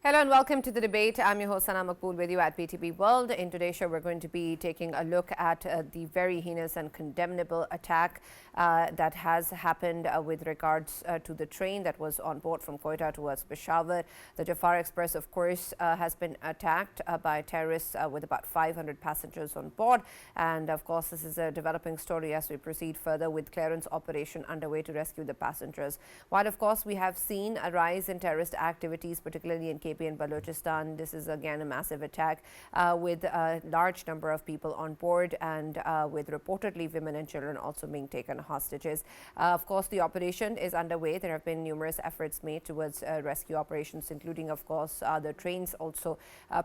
Hello and welcome to the debate. I'm your host, Maqbool, with you at PTP World. In today's show, we're going to be taking a look at the very heinous and condemnable attack that has happened with regards to the train that was on board from Quetta towards Peshawar. The Jafar Express, of course, has been attacked by terrorists with about 500 passengers on board. And of course, this is a developing story as we proceed further with clearance operation underway to rescue the passengers. While, of course, we have seen a rise in terrorist activities, particularly in KP and Balochistan. This is again a massive attack with a large number of people on board and with reportedly women and children also being taken hostages. Of course, the operation is underway. There have been numerous efforts made towards rescue operations, including, of course, the trains also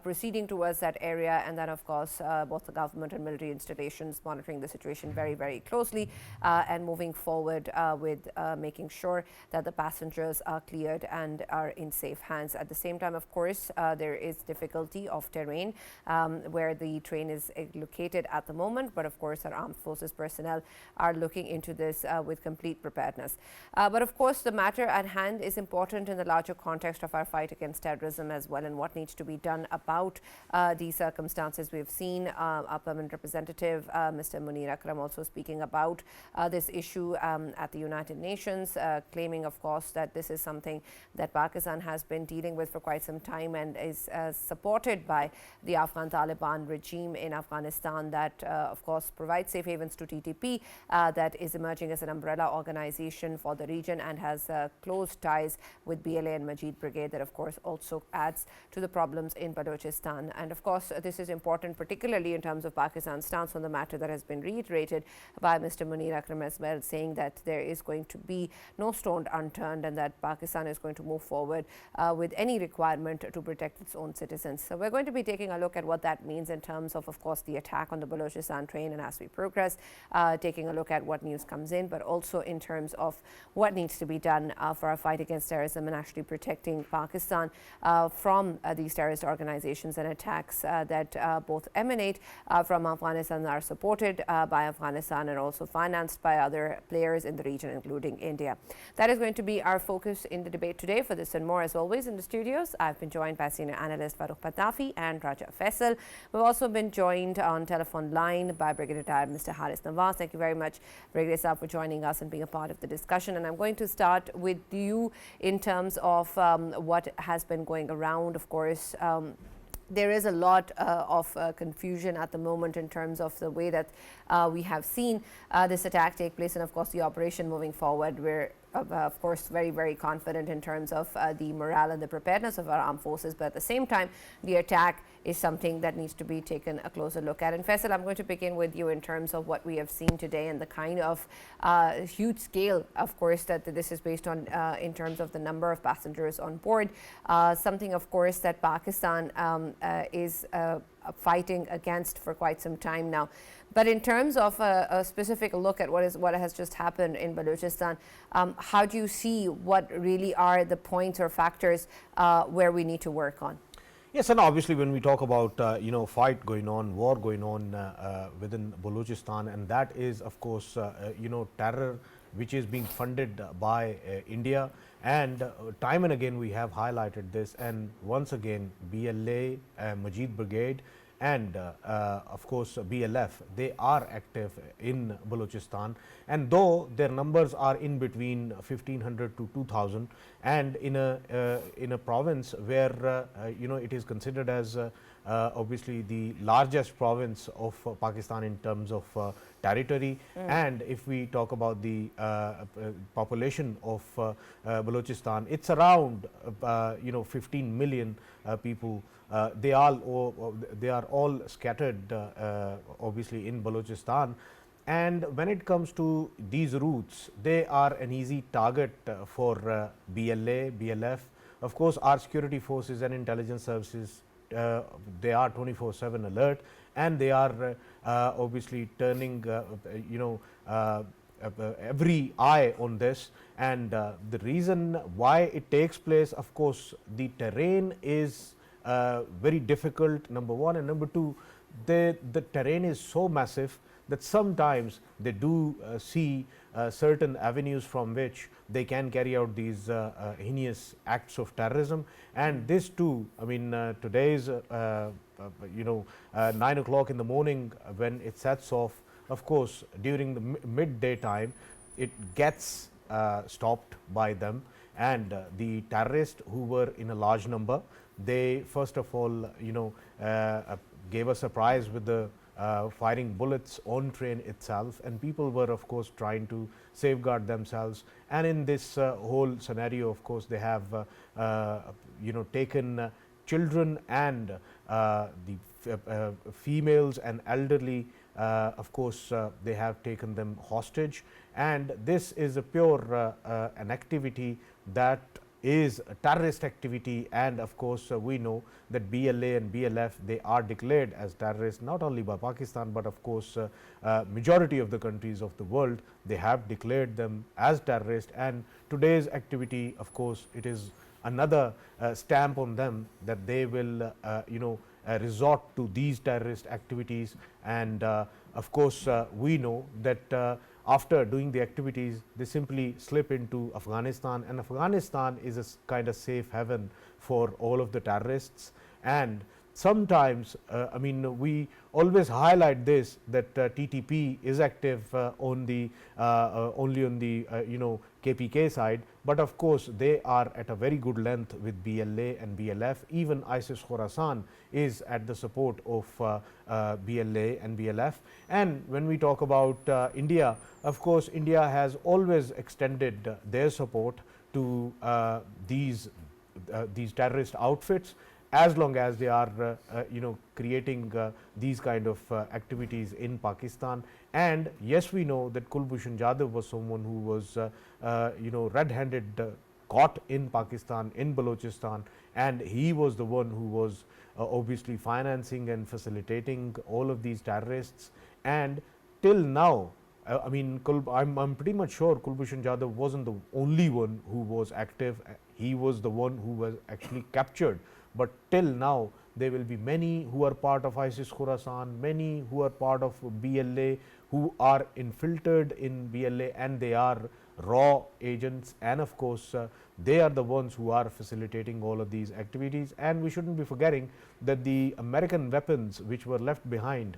proceeding towards that area, and then, of course, both the government and military installations monitoring the situation very, very closely and moving forward with making sure that the passengers are cleared and are in safe hands. At the same time, of course, there is difficulty of terrain where the train is located at the moment, but of course our armed forces personnel are looking into this with complete preparedness. But of course the matter at hand is important in the larger context of our fight against terrorism as well, and what needs to be done about these circumstances. We've seen our permanent representative Mr. Munir Akram also speaking about this issue at the United Nations, claiming, of course, that this is something that Pakistan has been dealing with for quite some time and is supported by the Afghan Taliban regime in Afghanistan that of course provides safe havens to TTP, that is emerging as an umbrella organization for the region and has close ties with BLA and Majid Brigade, that of course also adds to the problems in Balochistan. And of course this is important, particularly in terms of Pakistan's stance on the matter, that has been reiterated by Mr. Munir Akram as well, saying that there is going to be no stone unturned and that Pakistan is going to move forward with any requirement to protect its own citizens. So we're going to be taking a look at what that means in terms of course, the attack on the Balochistan train, and as we progress, taking a look at what news comes in, but also in terms of what needs to be done for our fight against terrorism and actually protecting Pakistan from these terrorist organizations and attacks that both emanate from Afghanistan and are supported by Afghanistan and also financed by other players in the region, including India. That is going to be our focus in the debate today. For this and more, as always, in the studios, I've been joined by senior analyst Farrukh Pitafi and Raja Faisal. We've also been joined on telephone line by Brigadier retired Mr. Nawaz. Thank you very much, Brigadier Sir, for joining us and being a part of the discussion. And I'm going to start with you in terms of what has been going around. Of course, there is a lot of confusion at the moment in terms of the way that we have seen this attack take place, and of course the operation moving forward. We're of course very, very confident in terms of the morale and the preparedness of our armed forces, but at the same time the attack is something that needs to be taken a closer look at. And Faisal, I'm going to begin with you in terms of what we have seen today and the kind of huge scale, of course, that this is based on in terms of the number of passengers on board, something of course that Pakistan is fighting against for quite some time now. But in terms of a specific look at what has just happened in Balochistan, how do you see what really are the points or factors where we need to work on? Yes, and obviously when we talk about fight going on, war going on within Balochistan, and that is of course terror which is being funded by India, and time and again we have highlighted this, and once again BLA, Majid Brigade and of course BLF, they are active in Balochistan, and though their numbers are in between 1500 to 2000, and in a province where it is considered as obviously the largest province of Pakistan in terms of territory, and if we talk about the population of Balochistan, it's around 15 million people. They are all scattered obviously in Balochistan, and when it comes to these routes, they are an easy target for BLA, BLF. Of course, our security forces and intelligence services, they are 24/7 alert, and they are obviously turning every eye on this. And the reason why it takes place, of course, the terrain is very difficult, number one, and number two, the terrain is so massive that sometimes they do see certain avenues from which they can carry out these heinous acts of terrorism. And this too, I mean, today's 9 o'clock in the morning when it sets off, of course during the midday time, it gets stopped by them. And the terrorists, who were in a large number, they first of all gave a surprise with the firing bullets on train itself, and people were of course trying to safeguard themselves. And in this whole scenario, of course, they have taken children and the females and elderly, of course they have taken them hostage. And this is a pure an activity that is a terrorist activity. And of course we know that BLA and BLF, they are declared as terrorists not only by Pakistan, but of course majority of the countries of the world, they have declared them as terrorists. And today's activity, of course, it is another stamp on them that they will resort to these terrorist activities. And of course we know that after doing the activities, they simply slip into Afghanistan, and Afghanistan is a kind of safe haven for all of the terrorists. And sometimes I mean, we always highlight this, that TTP is active on the only on the KPK side, but of course they are at a very good length with BLA and BLF. Even ISIS Khorasan is at the support of BLA and BLF. And when we talk about India, of course India has always extended their support to these terrorist outfits, as long as they are creating these kind of activities in Pakistan. And yes, we know that Kulbhushan Jadhav was someone who was red-handed caught in Pakistan, in Balochistan, and he was the one who was obviously financing and facilitating all of these terrorists. And till now, I mean, I'm pretty much sure Kulbhushan Jadhav wasn't the only one who was active. He was the one who was actually captured. But till now, there will be many who are part of ISIS Khorasan, many who are part of BLA, who are infiltrated in BLA, and they are raw agents. And of course they are the ones who are facilitating all of these activities. And we shouldn't be forgetting that the American weapons which were left behind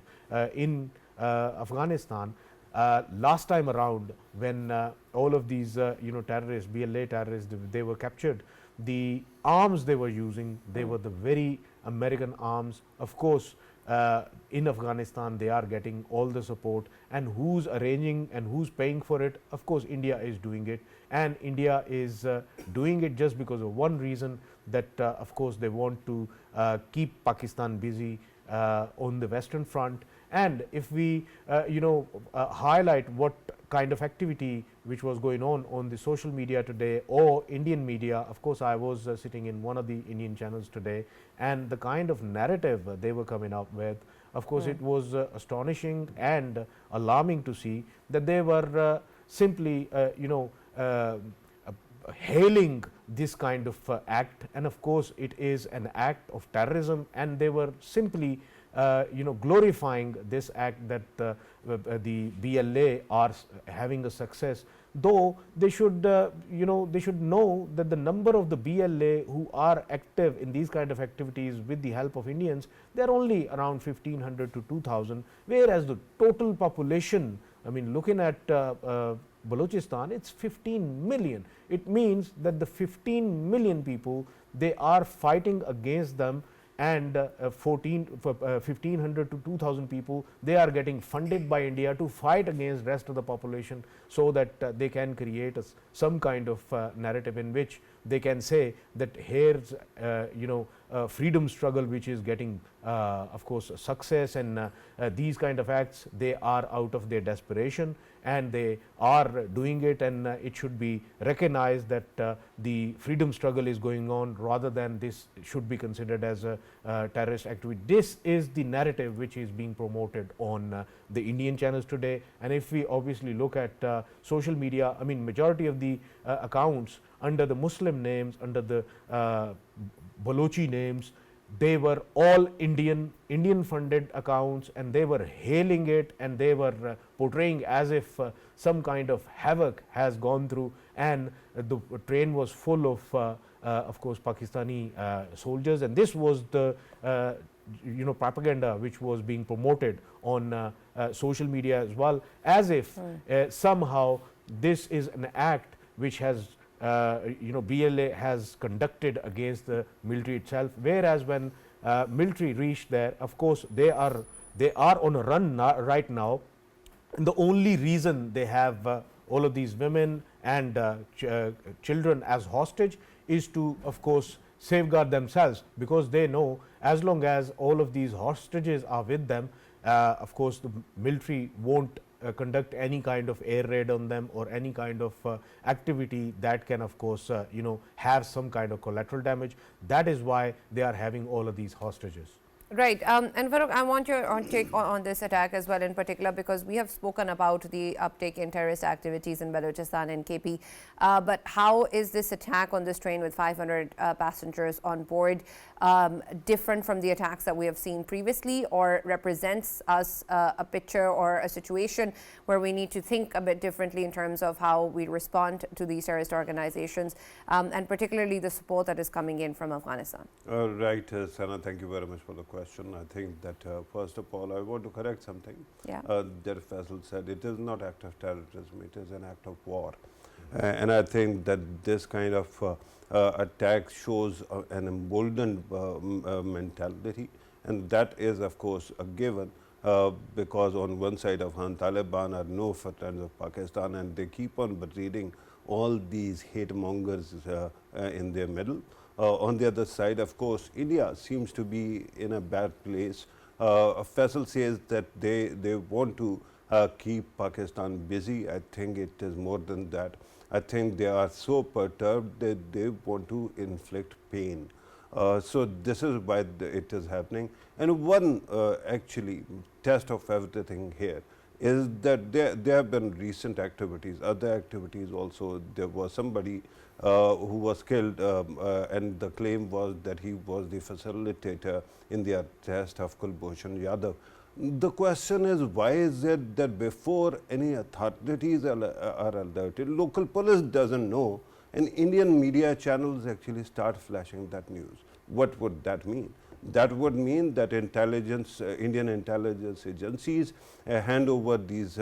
in Afghanistan last time around, when all of these terrorists, BLA terrorists, they were captured, the arms they were using, they were the very American arms. Of course in Afghanistan they are getting all the support, and who's arranging and who's paying for it? Of course India is doing it, and India is doing it just because of one reason, that of course they want to keep Pakistan busy on the Western Front. And if we highlight what kind of activity which was going on the social media today or Indian media, of course I was sitting in one of the Indian channels today, and the kind of narrative they were coming up with, of course it was astonishing and alarming to see that they were simply hailing this kind of act. And of course it is an act of terrorism, and they were simply glorifying this act, that the BLA are having a success, though they should they should know that the number of the BLA who are active in these kind of activities with the help of Indians, they are only around 1500 to 2000, whereas the total population, I mean, looking at Balochistan, it's 15 million. It means that the 15 million people, they are fighting against them, and 1500 to 2000 people, they are getting funded by India to fight against rest of the population, so that they can create some kind of narrative in which they can say that here's freedom struggle which is getting of course success. And these kind of acts, they are out of their desperation, and they are doing it, and it should be recognized that the freedom struggle is going on, rather than this should be considered as a terrorist activity. This is the narrative which is being promoted on the Indian channels today. And if we obviously look at social media, I mean, majority of the accounts under the Muslim names, under the Balochi names, they were all Indian funded accounts, and they were hailing it, and they were portraying as if some kind of havoc has gone through, and the train was full of course Pakistani soldiers, and this was the propaganda which was being promoted on social media as well, as if somehow this is an act which has BLA has conducted against the military itself, whereas when military reached there, of course they are on a run right now, and the only reason they have all of these women and children as hostage is to, of course, safeguard themselves, because they know as long as all of these hostages are with them, of course the military won't conduct any kind of air raid on them or any kind of activity that can, of course, have some kind of collateral damage. That is why they are having all of these hostages. Right. And Farrukh, I want your take on this attack as well, in particular, because we have spoken about the uptake in terrorist activities in Balochistan and KP. But how is this attack on this train with 500 passengers on board different from the attacks that we have seen previously, or represents us a picture or a situation where we need to think a bit differently in terms of how we respond to these terrorist organizations, and particularly the support that is coming in from Afghanistan? Right, Sana, thank you very much for the question. I think that first of all, I want to correct something. Yeah. That Faisal said it is not act of terrorism, it is an act of war. And I think that this kind of attack shows an emboldened mentality, and that is of course a given, because on one side Afghan Taliban are no friends of Pakistan, and they keep on breeding all these hate mongers in their middle. On the other side, of course, India seems to be in a bad place. Faisal says that they want to keep Pakistan busy. I think it is more than that. I think they are so perturbed that they want to inflict pain. So this is why it is happening. And one actually test of everything here is that there have been recent activities, other activities also. There was somebody who was killed, and the claim was that he was the facilitator in the arrest of Kulbhushan Yadav. The question is, why is it that before any authorities are alerted, local police doesn't know, and Indian media channels actually start flashing that news? What would that mean? That would mean that Indian intelligence agencies hand over these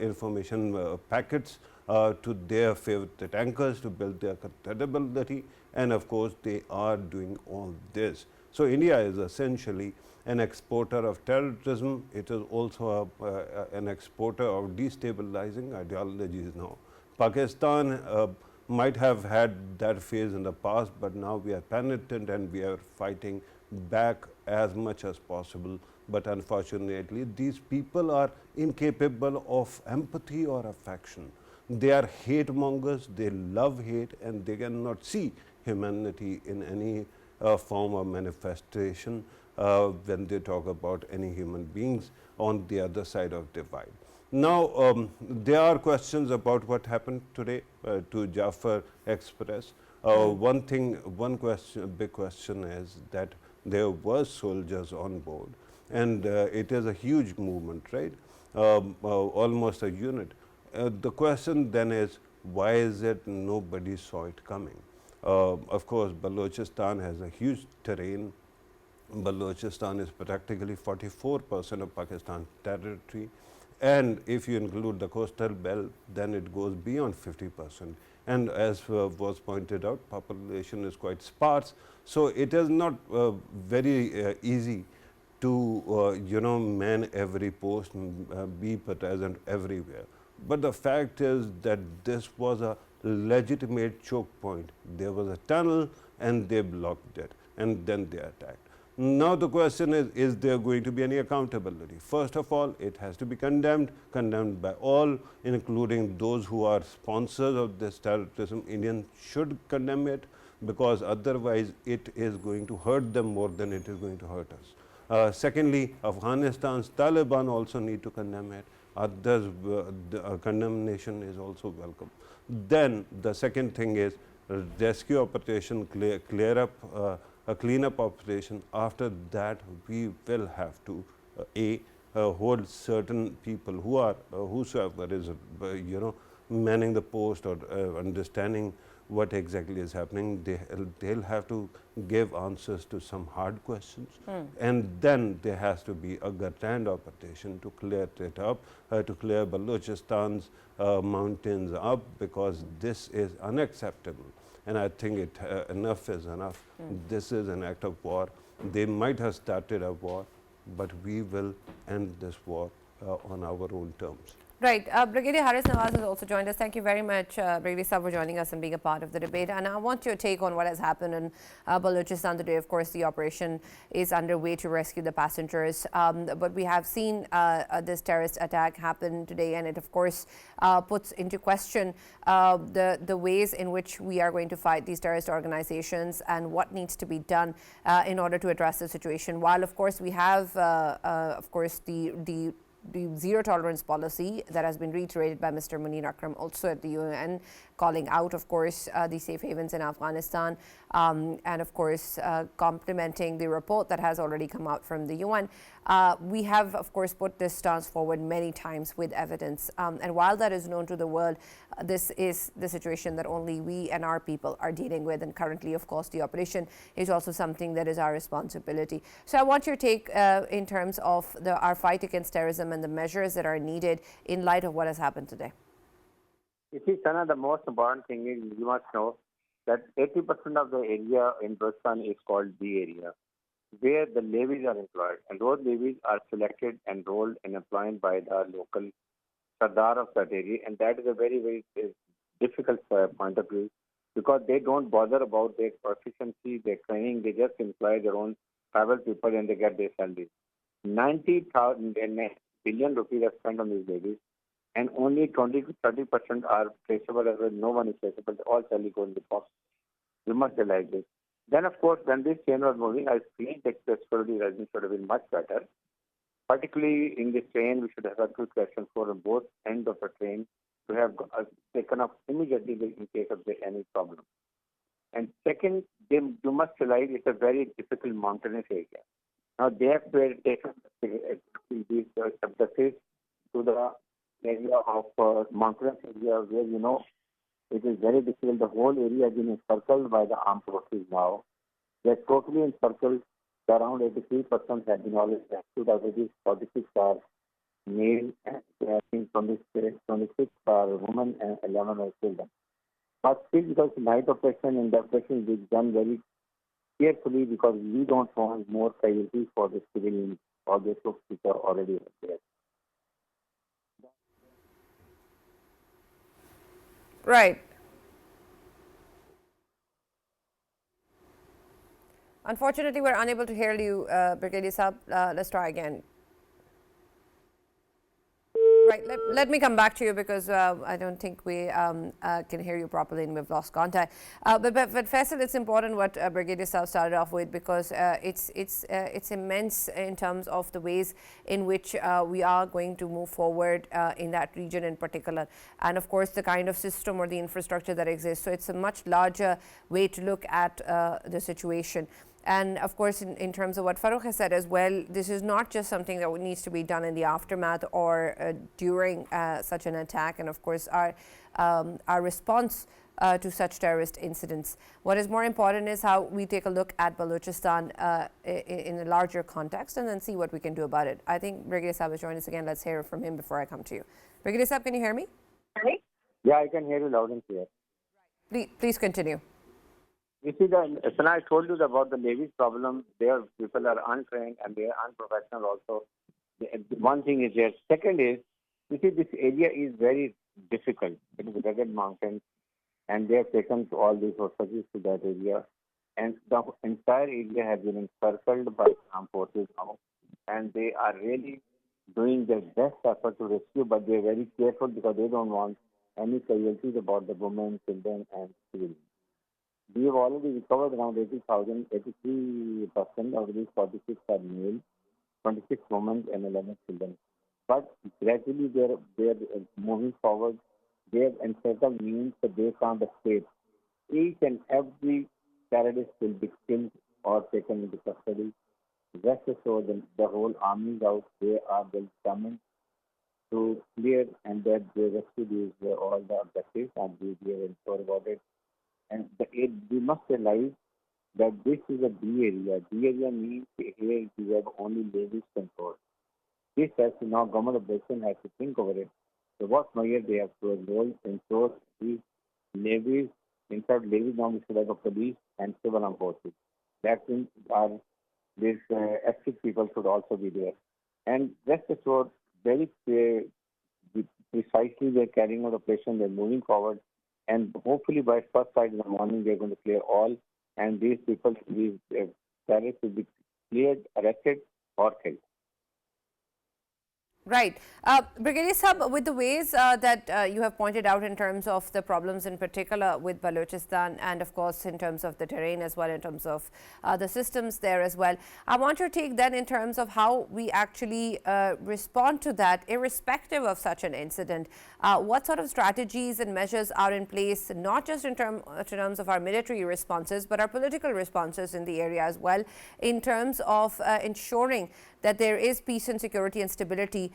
information packets to their favorite anchors to build their credibility, and of course they are doing all this. So India is essentially an exporter of terrorism. It is also an exporter of destabilizing ideologies now. Pakistan might have had that phase in the past, but now we are penitent and we are fighting back as much as possible. But unfortunately, these people are incapable of empathy or affection. They are hate mongers, they love hate, and they cannot see humanity in any form of manifestation when they talk about any human beings on the other side of divide. Now, there are questions about what happened today to Jafar Express. One big question is that there were soldiers on board, and it is a huge movement, right? Almost a unit. The question then is, why is it nobody saw it coming? Of course, Balochistan has a huge terrain. Balochistan is practically 44% of Pakistan territory, and if you include the coastal belt, then it goes beyond 50%. And as was pointed out, population is quite sparse, so it is not very easy to man every post, be present everywhere. But the fact is that this was a legitimate choke point. There was a tunnel and they blocked it, and then they attacked. Now the question is there going to be any accountability? First of all, it has to be condemned by all, including those who are sponsors of this terrorism. Indians should condemn it, because otherwise it is going to hurt them more than it is going to hurt us. Secondly, Afghanistan's Taliban also need to condemn it. Others, condemnation is also welcome. Then the second thing is rescue operation, clear up a cleanup operation. After that, we will have to hold certain people who are whosoever is manning the post or understanding what exactly is happening. They'll have to give answers to some hard questions, and then there has to be a grand operation to clear it up, to clear Balochistan's mountains up, because this is unacceptable. And I think enough is enough. This is an act of war. They might have started a war, but we will end this war on our own terms. Right. Brigadier Haris Nawaz has also joined us. Thank you very much, Brigadier Sahab, for joining us and being a part of the debate. And I want your take on what has happened in Balochistan today. Of course, the operation is underway to rescue the passengers. But we have seen this terrorist attack happen today, and it, of course, puts into question the ways in which we are going to fight these terrorist organizations and what needs to be done in order to address the situation. While, of course, we have, of course, the zero tolerance policy that has been reiterated by Mr. Munir Akram also at the UN, calling out, of course, the safe havens in Afghanistan, and, of course, complementing the report that has already come out from the UN. We have, of course, put this stance forward many times with evidence. And while that is known to the world, this is the situation that only we and our people are dealing with. And currently, of course, the operation is also something that is our responsibility. So I want your take in terms of our fight against terrorism and the measures that are needed in light of what has happened today. You see, Sana, the most important thing is you must know that 80% of the area in Balochistan is called B area, where the levies are employed. And those levies are selected, enrolled, and employed by the local Sardar of that area. And that is a very, very difficult point of view, because they don't bother about their proficiency, their training. They just employ their own tribal people and they get their salaries. 90,000 billion rupees are spent on these levies, and only 20 to 30% are traceable. No one is traceable. All salary goes in the post. You must realize this. Then, of course, when this train was moving, I feel that the security arrangement should have been much better. Particularly in this train, we should have had good question for both ends of the train to have taken up immediately in case of any problem. And second, you must realize it's a very difficult mountainous area. Now, they have taken these subjects to the area of mountainous area where, it is very difficult. The whole area has been encircled by the armed forces now. They're totally encircled. Around 83% have been already rescued. Out of these, 46 are male, and I think 26 are women, and 11 are children. But still, because night operation and the operation is done very carefully, because we don't want more casualties for the civilians or the troops which are already there. Right. Unfortunately, we're unable to hear you, Brigadier Sahab. Let's try again. Right, let me come back to you, because I don't think we can hear you properly and we've lost contact. But Faisal, it's important what Brigadier Sahab started off with, because it's immense in terms of the ways in which we are going to move forward in that region in particular. And of course, the kind of system or the infrastructure that exists. So it's a much larger way to look at the situation. And of course, in terms of what Farrukh has said as well, this is not just something that needs to be done in the aftermath or during such an attack. And of course, our response to such terrorist incidents. What is more important is how we take a look at Balochistan in a larger context, and then see what we can do about it. I think Brigadier Sahab has joined us again. Let's hear from him before I come to you. Brigadier Sahab, can you hear me? Yeah, I can hear you loud and clear. Please continue. You see, when I told you about the Navy's problem, their people are untrained and they are unprofessional also. One thing is there. Second is, you see, this area is very difficult. It is a rugged mountain, and they have taken all these hostages to that area. And the entire area has been encircled by armed forces now. And they are really doing their best effort to rescue, but they are very careful because they don't want any casualties about the women, children, and civilians. We have already recovered around 80,000, 83% of these 46 are male, 26 women, and 11 children. But gradually they're moving forward. They have encircled means that they can't escape. Each and every terrorist will be killed or taken into custody. Rest assured that the whole army is out. They are determined to clear and that they rescue these all the objectives and we are sure about it. And we must realize that this is a B area. B area means here we have only ladies control. This has to now government of Pakistan has to think over it. So what measure they have to ensure these levies, in fact levies now we should have a police and civil armed forces. That means these active people should also be there. And rest assured, very precisely they're carrying out operation, they're moving forward, and hopefully by first side in the morning they're going to clear all, and these people, these terrorists will be cleared, arrested, or killed. Right. Brigadier Sahab, with the ways that you have pointed out in terms of the problems in particular with Balochistan and of course in terms of the terrain as well, in terms of the systems there as well, I want your take then in terms of how we actually respond to that irrespective of such an incident. What sort of strategies and measures are in place, not just in terms of our military responses, but our political responses in the area as well, in terms of ensuring that there is peace and security and stability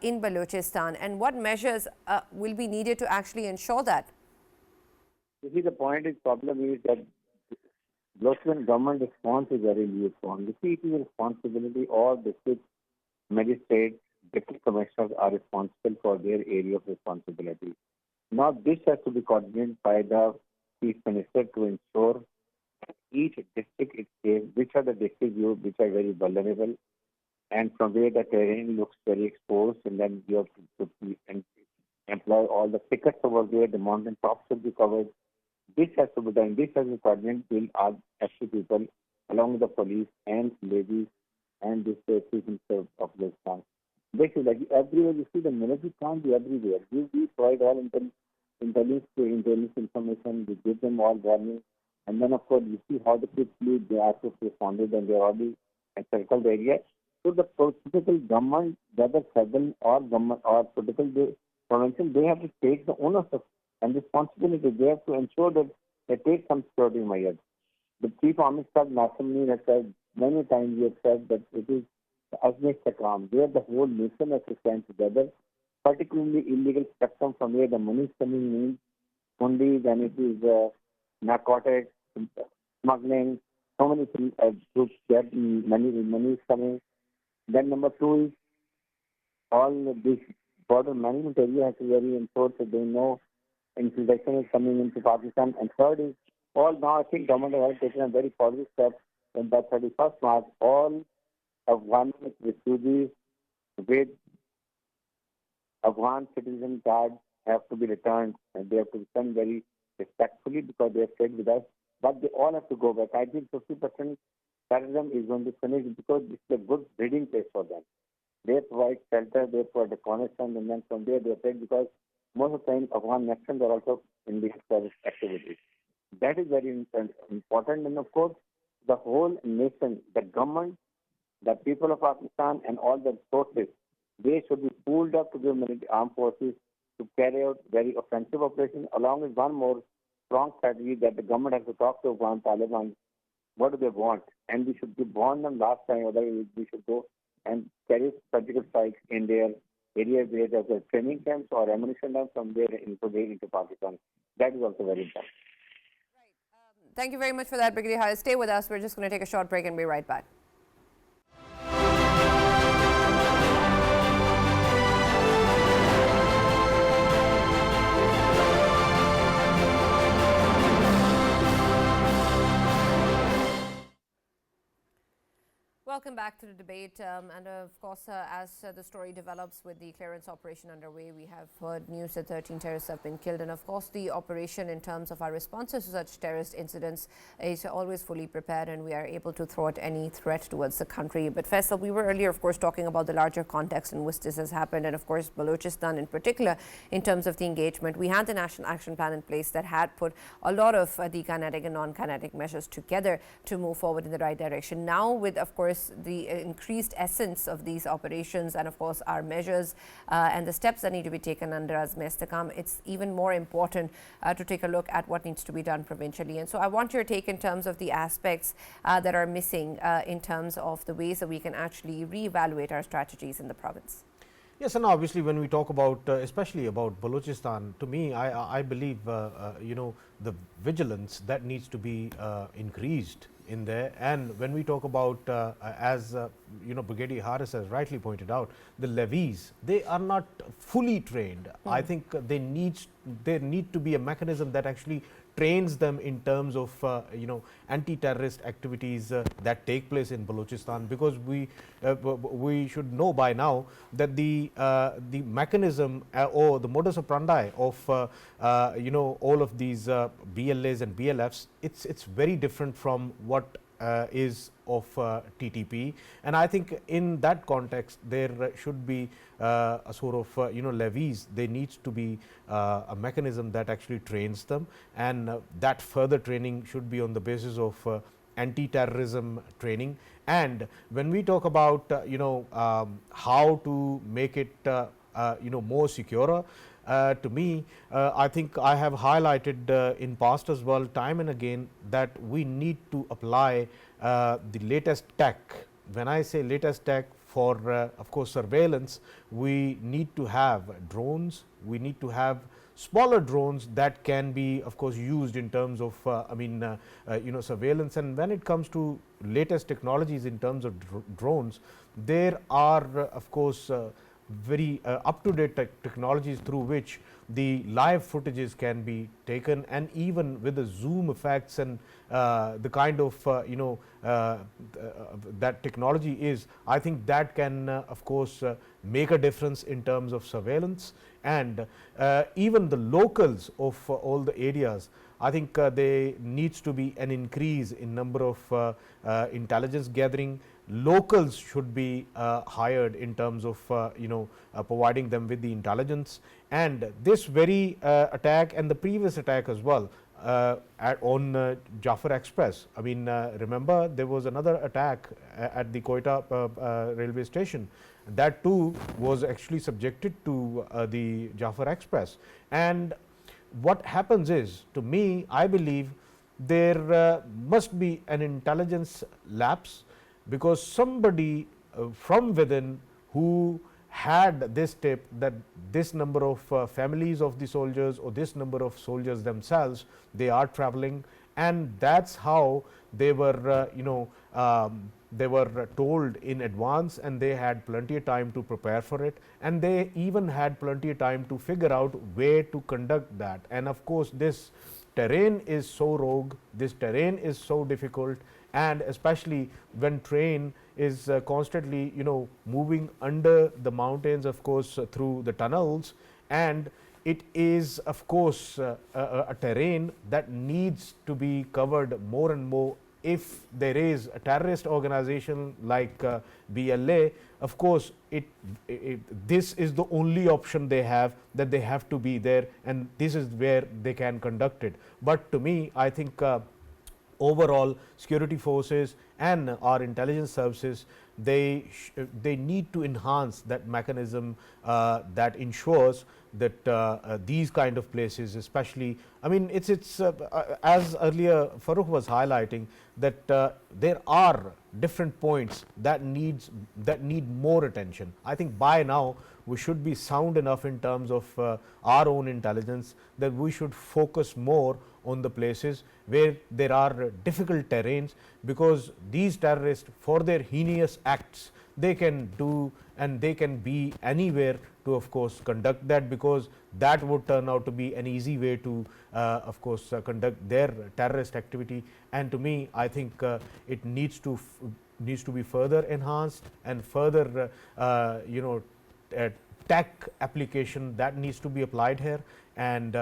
in Balochistan, and what measures will be needed to actually ensure that? You see, the problem is that Balochistan government response is very lukewarm. You see, it is a responsibility all district magistrates, district commissioners are responsible for their area of responsibility. Now, this has to be coordinated by the chief minister to ensure that each district is safe, which are the districts which are very vulnerable, and from where the terrain looks very exposed, and then you have to employ all the pickets over there, the mountain tops should be covered. This has to be done. This has to be coordinated with our actual people, along with the police and ladies and the chief minister of this town. Basically, everywhere you see the military can't be everywhere. We provide all intelligence information, we give them all warning, and then of course you see how the quickly they are responded and they are already encircled the area. So the political government, whether federal or government or political provincial, they have to take the ownership and responsibility. They have to ensure that they take some security measures. The Chief Army Staff National has said many times, he has said that it is the Azmeh Sakam, where the whole nation has to stand together, particularly illegal spectrum from where the money is coming in, only then it is narcotics, smuggling, so many groups get money is coming. Then number two is all this border management area has to be very enforced so they know infiltration is coming into Pakistan. And third is all now I think government has taken a very positive step in by 31st March, all Afghan refugees with Afghan citizen cards have to be returned, and they have to return very respectfully because they have stayed with us. But they all have to go back. I think 50% terrorism is going to finish because it's a good breeding place for them. They provide shelter, they provide accommodation, and then from there they take because most of the time Afghan nationals are also in these service activities. That is very important, and of course the whole nation, the government, the people of Pakistan, and all the sources, they should be pooled up to the military armed forces to carry out very offensive operations, along with one more strong strategy that the government has to talk to Afghan Taliban. What do they want? And we should warn them last time whether we should go and carry surgical strikes in their areas where there are training camps or ammunition camps from there into Pakistan. That is also very important. Right. Thank you very much for that, Brigadier Harris. Stay with us. We're just going to take a short break and be right back. Welcome back to the debate, and of course, as the story develops with the clearance operation underway, we have heard news that 13 terrorists have been killed, and of course the operation in terms of our responses to such terrorist incidents is always fully prepared, and we are able to thwart any threat towards the country. But Faisal, we were earlier of course talking about the larger context in which this has happened, and of course Balochistan in particular in terms of the engagement. We had the National Action Plan in place that had put a lot of the kinetic and non-kinetic measures together to move forward in the right direction. Now with of course course, the increased essence of these operations and, of course, our measures and the steps that need to be taken under Azm Istikam, it's even more important to take a look at what needs to be done provincially. And so I want your take in terms of the aspects that are missing in terms of the ways that we can actually reevaluate our strategies in the province. Yes, and obviously when we talk about, especially about Balochistan, to me, I believe, the vigilance that needs to be increased in there. And when we talk about, as Brigadier Harris has rightly pointed out, the levies, they are not fully trained. I think there need to be a mechanism that actually trains them in terms of anti-terrorist activities that take place in Balochistan, because we should know by now that the mechanism or the modus operandi of all of these BLAs and BLFs, it's very different from what is of TTP, and I think in that context there should be a sort of levies. There needs to be a mechanism that actually trains them, and that further training should be on the basis of anti-terrorism training. And when we talk about how to make it more secure, to me, I think I have highlighted in past as well, time and again, that we need to apply the latest tech. When I say latest tech, for of course surveillance, we need to have drones, we need to have smaller drones that can be of course used in terms of surveillance. And when it comes to latest technologies in terms of drones, there are of course very up-to-date technologies through which the live footages can be taken, and even with the zoom effects and the kind of that technology is, I think that can of course make a difference in terms of surveillance. And even the locals of all the areas, I think there needs to be an increase in number of intelligence gathering. Locals should be hired in terms of providing them with the intelligence. And this very attack and the previous attack as well on Jafar Express, I mean remember there was another attack at the Quetta railway station, that too was actually subjected to the Jafar Express. And what happens is, to me, I believe there must be an intelligence lapse, because somebody from within who had this tip that this number of families of the soldiers or this number of soldiers themselves, they are traveling, and that's how they were they were told in advance, and they had plenty of time to prepare for it, and they even had plenty of time to figure out where to conduct that. And of course this terrain is so rogue, this terrain is so difficult, and especially when train is constantly moving under the mountains, of course through the tunnels, and it is of course a terrain that needs to be covered more and more. If there is a terrorist organization like BLA, of course this is the only option they have, that they have to be there, and this is where they can conduct it. But to me, I think overall security forces and our intelligence services, they need to enhance that mechanism that ensures that these kind of places, especially, I mean it's as earlier Farrukh was highlighting, that there are different points that need more attention. I think by now we should be sound enough in terms of our own intelligence that we should focus more on the places where there are difficult terrains, because these terrorists, for their heinous acts, they can do and they can be anywhere to of course conduct that, because that would turn out to be an easy way to of course conduct their terrorist activity. And to me, I think it needs to be further enhanced, and further tech application that needs to be applied here, and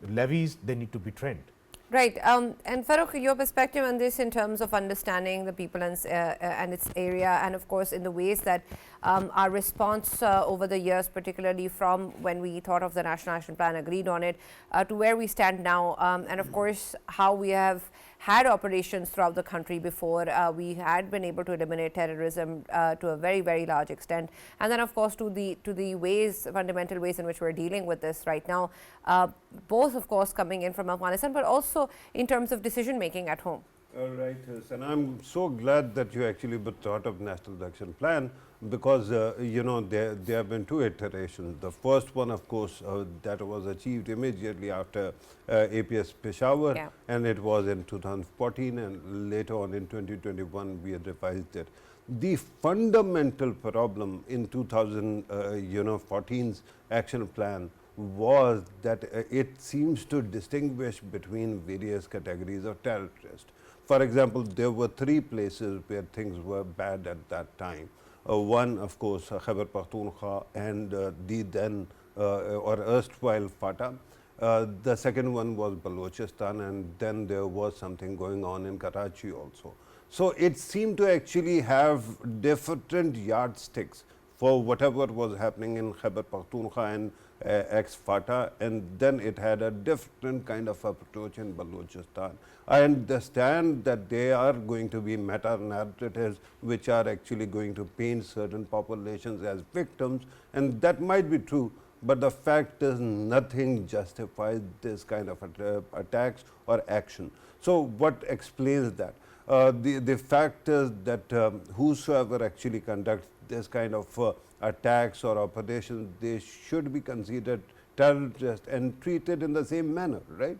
levies, they need to be trained. Right. And Farrukh, your perspective on this in terms of understanding the people and its area, and of course in the ways that our response over the years, particularly from when we thought of the National Action Plan, agreed on it, to where we stand now, and of course how we have had operations throughout the country before. We had been able to eliminate terrorism to a very, very large extent. And then, of course, to the ways, fundamental ways in which we're dealing with this right now, both, of course, coming in from Afghanistan, but also in terms of decision making at home. All right, and I'm so glad that you actually thought of National Action Plan, because you know, there have been two iterations. The first one, of course, that was achieved immediately after APS Peshawar, Yeah. and it was in 2014, and later on in 2021 we had revised it. The fundamental problem in 2014's action plan was that it seems to distinguish between various categories of terrorists. For example, there were three places where things were bad at that time. One, of course, Khyber Pakhtunkhwa and the then or erstwhile FATA. The second one was Balochistan, and then there was something going on in Karachi also. So it seemed to actually have different yardsticks for whatever was happening in Khyber Pakhtunkhwa and ex-FATA, and then it had a different kind of approach in Balochistan. I understand that there are going to be meta-narratives which are actually going to paint certain populations as victims, and that might be true, but the fact is nothing justifies this kind of attacks or action. So what explains that? The fact is that whosoever actually conducts this kind of attacks or operations, they should be considered terrorists and treated in the same manner, right?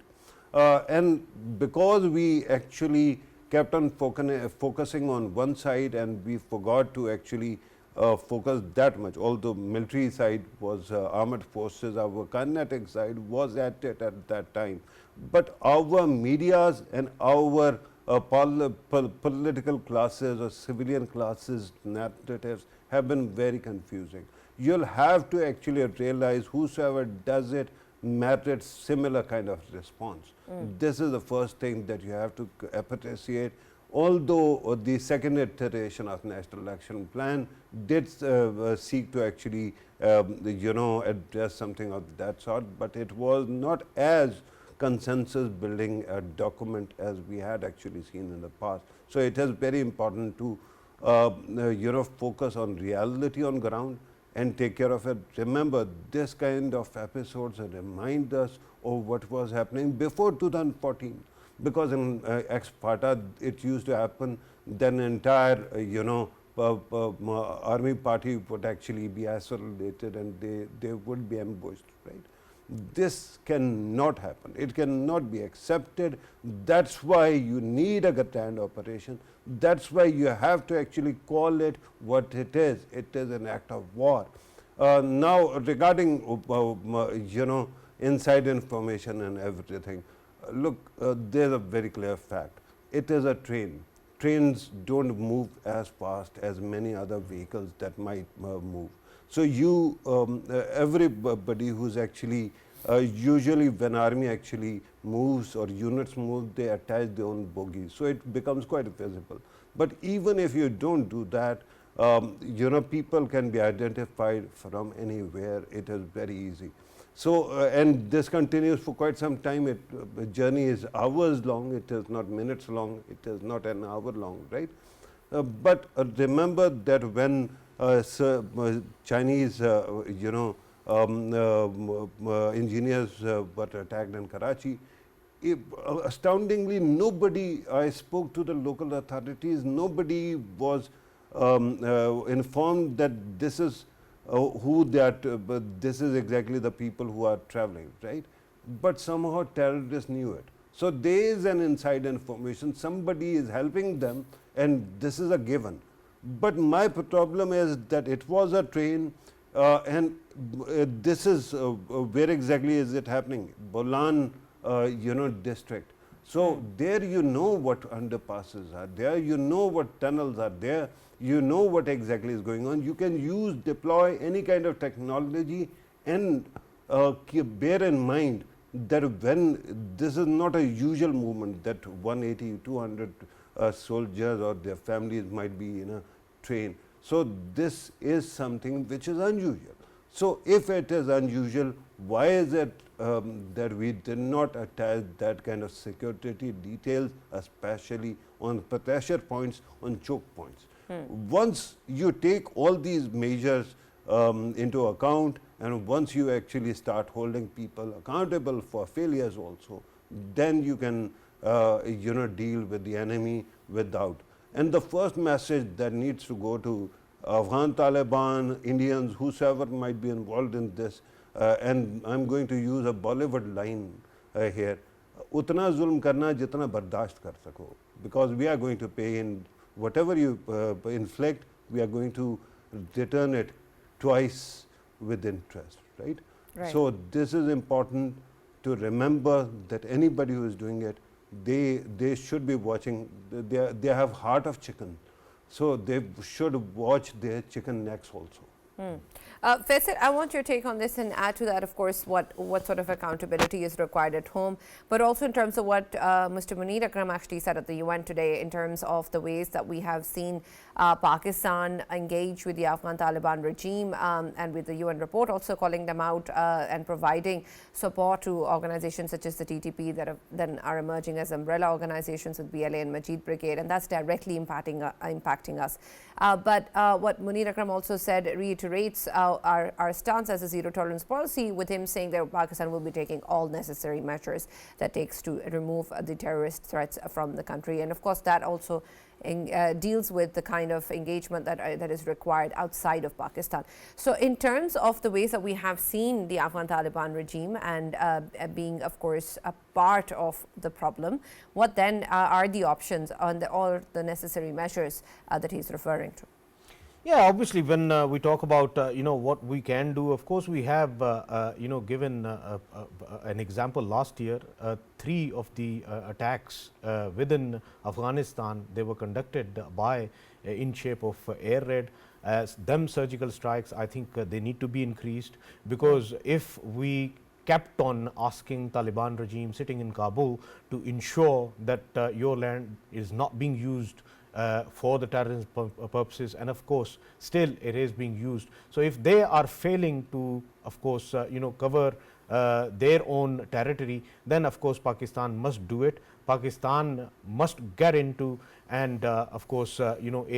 And because we actually kept on focusing on one side and we forgot to actually focus that much, although military side was armed forces, our kinetic side was at it at that time. But our medias and our political classes or civilian classes narratives have been very confusing. You'll have to actually realize whosoever does it merits similar kind of response. This is the first thing that you have to appreciate. Although the second iteration of National Action Plan did seek to actually you know, address something of that sort, but it was not as consensus building a document as we had actually seen in the past. So it is very important to you know, focus on reality on ground and take care of it. Remember, this kind of episodes remind us of what was happening before 2014, because in ex-FATA it used to happen, then entire you know, army party would actually be isolated and they would be ambushed, right? This cannot happen. It cannot be accepted. That's why you need a grand operation. That's why you have to actually call it what it is. It is an act of war. Now, regarding you know, inside information and everything, look, there's a very clear fact. It is a train. Trains don't move as fast as many other vehicles that might move. So you, everybody who's actually, usually when army actually moves or units move, they attach their own bogies. So it becomes quite visible. But even if you don't do that, you know, people can be identified from anywhere. It is very easy. So, and this continues for quite some time. The journey is hours long. It is not minutes long. It is not an hour long, right? But remember that when Chinese, you know, engineers were attacked in Karachi, astoundingly, nobody, I spoke to the local authorities, nobody was informed that this is who that, this is exactly the people who are traveling, right? But somehow terrorists knew it. So there is an inside information, somebody is helping them, and this is a given. But my problem is that it was a train, and this is where exactly is it happening? Bolan, you know, district. So there you know what underpasses are there, you know what tunnels are there, you know what exactly is going on. You can deploy any kind of technology, and bear in mind that when this is not a usual movement that 180, 200 soldiers or their families might be in a train. So this is something which is unusual. So if it is unusual, why is it that we did not attach that kind of security details, especially on pressure points, on choke points? Once you take all these measures into account, and once you actually start holding people accountable for failures also, then you can deal with the enemy without. And the first message that needs to go to Afghan Taliban, Indians, whosoever might be involved in this, and I'm going to use a Bollywood line here, utna zulm karna jitna bardasht kar sako, because we are going to pay in whatever you inflict, we are going to return it twice with interest, right? So this is important to remember, that anybody who is doing it, they should be watching. They have heart of chicken, so they should watch their chicken necks also. Faisal, I want your take on this, and add to that, of course, what sort of accountability is required at home, but also in terms of what Mr. Munir Akram actually said at the UN today, in terms of the ways that we have seen Pakistan engage with the Afghan Taliban regime, and with the UN report also calling them out and providing support to organizations such as the TTP that then are emerging as umbrella organizations with BLA and Majid Brigade, and that's directly impacting us. But what Munir Akram also said reiterates our stance as a zero tolerance policy, with him saying that Pakistan will be taking all necessary measures that takes to remove the terrorist threats from the country. And of course, that also deals with the kind of engagement that is required outside of Pakistan. So in terms of the ways that we have seen the Afghan Taliban regime and being, of course, a part of the problem, what then are the options on all the necessary measures that he's referring to? Yeah, obviously, when we talk about what we can do, of course, we have given an example last year. 3 of the attacks within Afghanistan, they were conducted by in shape of air raid. As them surgical strikes, I think they need to be increased, because if we kept on asking Taliban regime sitting in Kabul to ensure that your land is not being used for the terrorism purposes, and of course still it is being used. So if they are failing to, of course, cover their own territory, then of course Pakistan must do it. Pakistan must get into, and of course air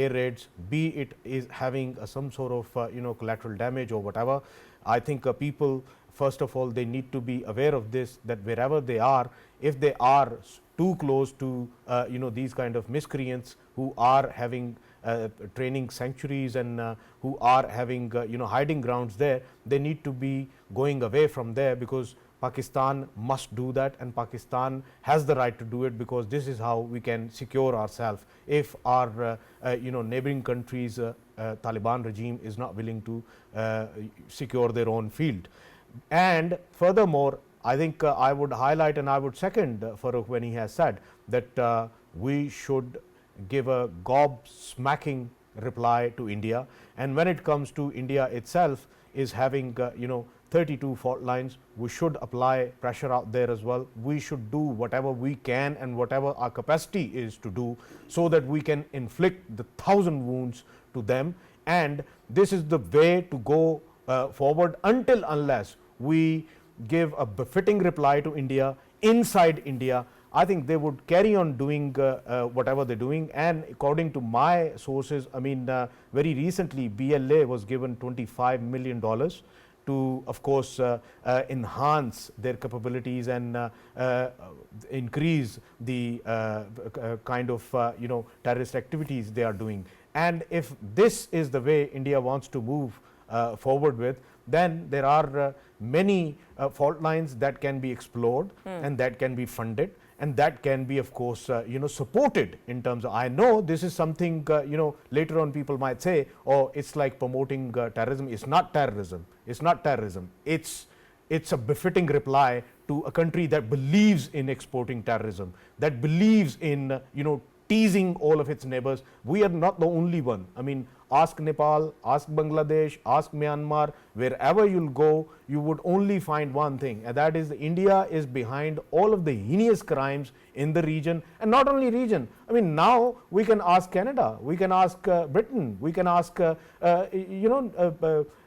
raids, be it is having some sort of collateral damage or whatever. I think people, first of all, they need to be aware of this, that wherever they are, if they are too close to these kind of miscreants who are having training sanctuaries and who are having hiding grounds there, they need to be going away from there, because Pakistan must do that, and Pakistan has the right to do it, because this is how we can secure ourselves. If our neighboring countries Taliban regime is not willing to secure their own field. And furthermore, I think I would highlight, and I would second Farrukh when he has said that we should give a gobsmacking reply to India. And when it comes to India itself is having 32 fault lines, we should apply pressure out there as well. We should do whatever we can and whatever our capacity is to do, so that we can inflict the 1,000 wounds to them. And this is the way to go forward, unless we give a befitting reply to India inside India. I think they would carry on doing whatever they're doing. And according to my sources, I mean, very recently BLA was given $25 million to, of course, enhance their capabilities and increase the kind of terrorist activities they are doing. And if this is the way India wants to move forward with, then there are many fault lines that can be explored and that can be funded, and that can be, of course, supported in terms of, I know this is something, later on people might say, oh, it's like promoting terrorism. It's not terrorism. It's not terrorism. It's a befitting reply to a country that believes in exporting terrorism, that believes in, teasing all of its neighbors. We are not the only one. I mean, ask Nepal, ask Bangladesh, ask Myanmar, wherever you'll go, you would only find one thing, and that is India is behind all of the heinous crimes in the region, and not only region. I mean, now we can ask Canada, we can ask Britain, we can ask,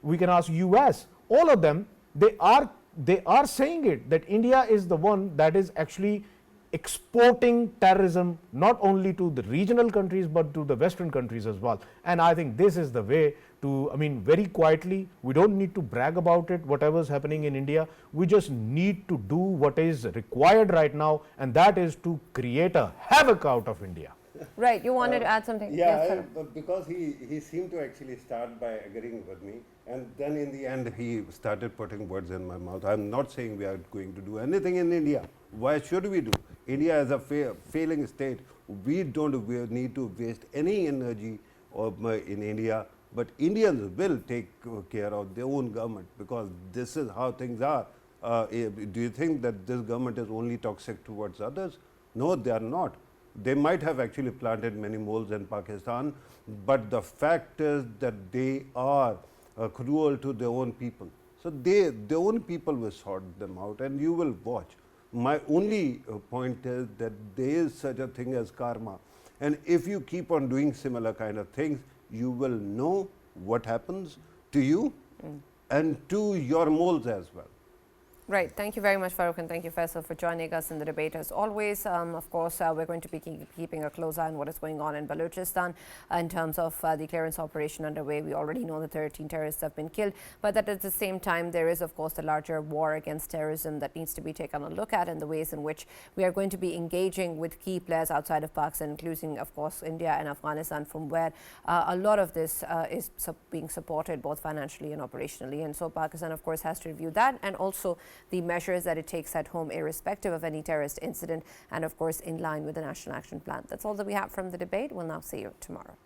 we can ask US. all of them, they are saying it, that India is the one that is actually exporting terrorism not only to the regional countries but to the Western countries as well. And I think this is the way to, I mean, very quietly, we don't need to brag about it, whatever is happening in India. We just need to do what is required right now, and that is to create a havoc out of India. Right, you wanted to add something? Yeah, but because he seemed to actually start by agreeing with me, and then in the end he started putting words in my mouth. I'm not saying we are going to do anything in India. Why should we do? India is a failing state. We don't need to waste any energy in India, but Indians will take care of their own government, because this is how things are. Do you think that this government is only toxic towards others? No, they are not. They might have actually planted many moles in Pakistan, but the fact is that they are cruel to their own people. So their own people will sort them out, and you will watch. My only point is that there is such a thing as karma, and if you keep on doing similar kind of things, you will know what happens to you and to your moles as well. Right. Thank you very much, Farrukh, and thank you, Faisal, for joining us in the debate as always. Of course, we're going to be keeping a close eye on what is going on in Balochistan in terms of the clearance operation underway. We already know that 13 terrorists have been killed, but that at the same time, there is, of course, the larger war against terrorism that needs to be taken a look at, and the ways in which we are going to be engaging with key players outside of Pakistan, including, of course, India and Afghanistan, from where a lot of this is being supported both financially and operationally. And so Pakistan, of course, has to review that, and also the measures that it takes at home, irrespective of any terrorist incident, and of course in line with the National Action Plan. That's all that we have from the debate. We'll now see you tomorrow.